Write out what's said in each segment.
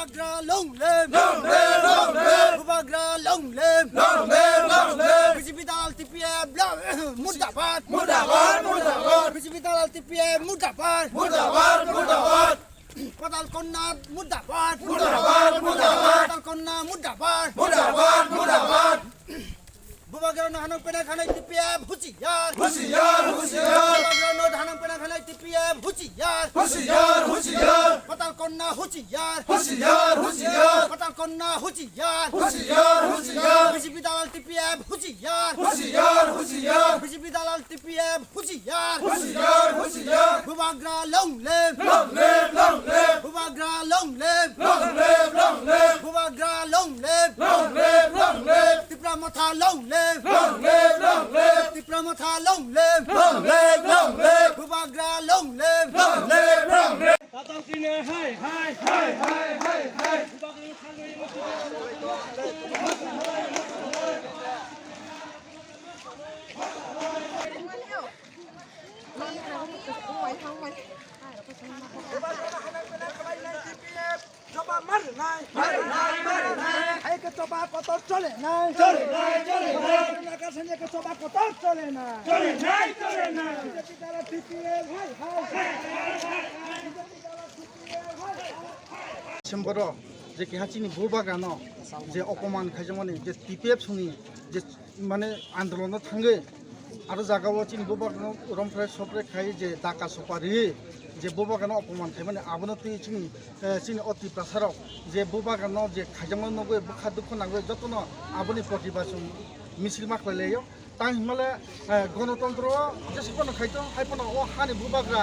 Bubagra long live, Bubagra long live, BJP Dalal TPM Murdabad, BJP Dalal TPM Murdabad, Padal Konna Murdabad, Padal Konna Murdabad, Bubagra no Hanang Pena Khanai TPM Huchiyar, Bubagra no Hanang Pena Khanai TPM Huchiyar, Padal Konna Huchiyar, Padal Konna Huchiyar, BJP Dalal TPM Huchiyar, BJP Dalal TPM Huchiyar, Bubagra long live, Bubagra long live, Bubagra long live, Tipramotha long live, Tipramotha long live, Bubagra long live, Padal Kina hai Bubagra Khanai coba kotor chole na naga sanje ke coba kotor chole na BJP Dalal TPM Semboro যে কেহাচিনি বুবাগানো যে অপমান খাইজমানি যে TPF সঙ্গে যে মানে আন্দোলন থাঙ্গে আর জায়গাও চিনি বুবাগানো রমফ্রাই সপ্রে খাই যে ডাকা সপারি যে বুবাগানো অপমান খাই মানে আবনো তুই চিনি অতি প্রাসারক যে বুবাগানো যে খাইজমান নগৈ বুখা দুঃখ নাগৈ যতন আবনি প্রতিবাদ মিছিল মাখলাইলেও তাই হিমালে গণতন্ত্র যেসবনো খাইতো হাইপনো ও হানি বুবাগা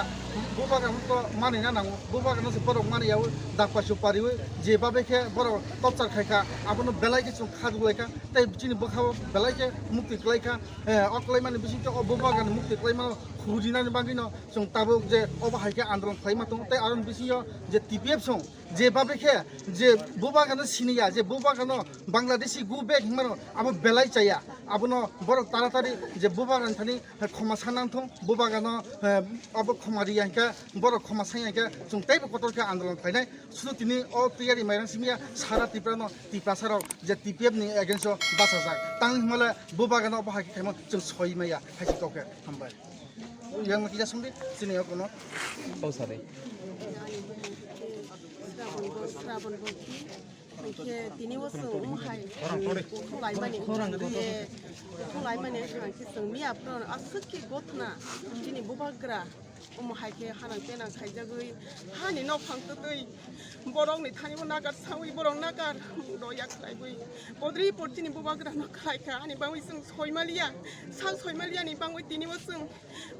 মানে না নাও বুবাগানো যে বড় মানিয়াও ডাকা সপারি যেভাবে খে বড় টর্চার খাইকা আবনো বেলাইকে চুন খাজুলাইকা তাই চিনি বুখাও বেলাইকে মুক্তি খাইকা অকলাই মানে বিশিষ্ট বুবাগানো মুক্তি খাইমানো খুঁজিনানি বাগিনো जों তাবো যে অবহাইকে আন্দোলন খাইমা দं তাই আরন বিসিও যে টিপিএফ সং যেভাবে খে যে বুবাগানো সিনিয়া যে বুবাগানো বাংলাদেশি গুবে হিমানো আবো বেলাই চাইয়া আবনো বড় তাড়াতাড়ি যে বুবাগান থানি ক্ষমা সানাंथं বুবাগানো আবো ক্ষমারিয়াকে বড় ক্ষমা সাইয়াকে जों তাইবো কতরকে আন্দোলন খাইনাই শুধু তিনি অ তিয়ারি মাইরাং সিমিয়া সারা টিপ্রানো টিপ্রাসারাव যে টিপিএফ नि एगेन्स्ट बासा जाक तां हिमाले बुबागानो अबहाइके खाइमो जों सयमाया खाइसे गावके हामबाय yang kita sumbi sini ya kono pausare Tini was so high. Mia from Asuki Gotna, Tini Bubagra, Hake Hanan Pena Kaijagui, Hani no Pantui, Borong, Tani Naga, Sawi Borong Naga, Royak Library, Bodri Portini Bubagra, no Kaika, and Bawisung Hoimalia, South Hoimalia, and Bangui Tini was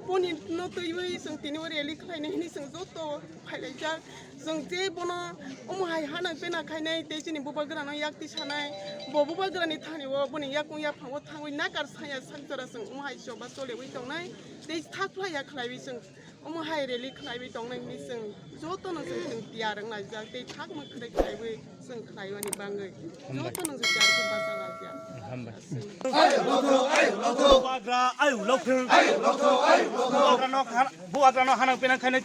Pony no to you, some Tini really klein, anything Zoto, Hilaja, some day Bono, Omai Hanan Pena Kainai, Dejin Bubagra, Yakti Shanai, Bobubagra, Tani, Boni Yakuya, what time we Nagar Science Santoras and Omai Shoba Sole, we don't know. They start like a clivation. Omai really clive don't like missing. Zoton is Tiarang like that. They talk my correct highway, some Clivani Bangay. Zoton is a Basalaja. Bubagra no Hanang Pena Khanai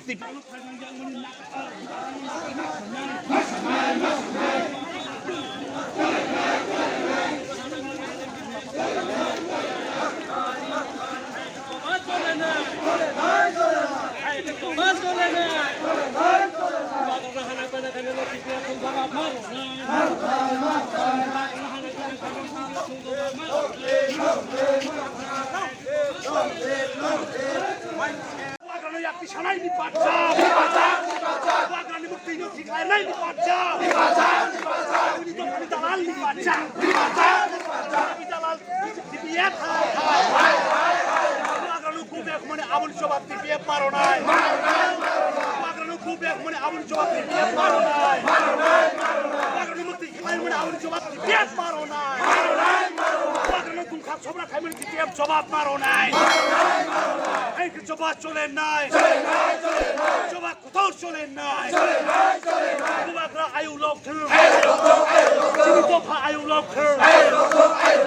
yakti shanai ni baca bubagra ni mukti ni diklainai ni baca ni dalal ni baca dalal TPF bubagra nu kubek mone abun jawab TPF maronai bubagra nu kubek mone abun jawab TPF maronai bubagra nu mukti diklain mone abun jawab TPF maronai bubagra nu tum khap sobra khai mone TPF jawab maronai এই জবা চলে নাই জবা কোথাও চলে নাই বুবাগ্রা আয়ু লক্ষ্য চিনি দফা আয়ু লক্ষ্য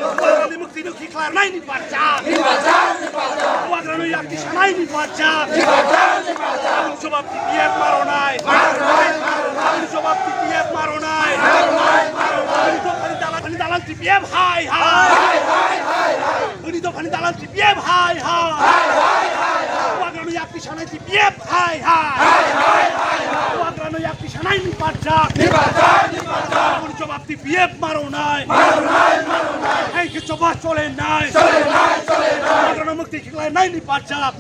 বুবাগ্রা মুক্তি নুকি খার নাই নি বাচ্চা বুবাগ্রা নু ইয়াকি সানাই নি বাচ্চা জবাব টিপিএফ মারো নাই জবাব টিপিএফ মারো নাই PF hai Bagrano yak pisanai ni pajak Abun jawab di PF maro nai Hei ke coba chole nai Bagrano mukti khiklai nai ni pajak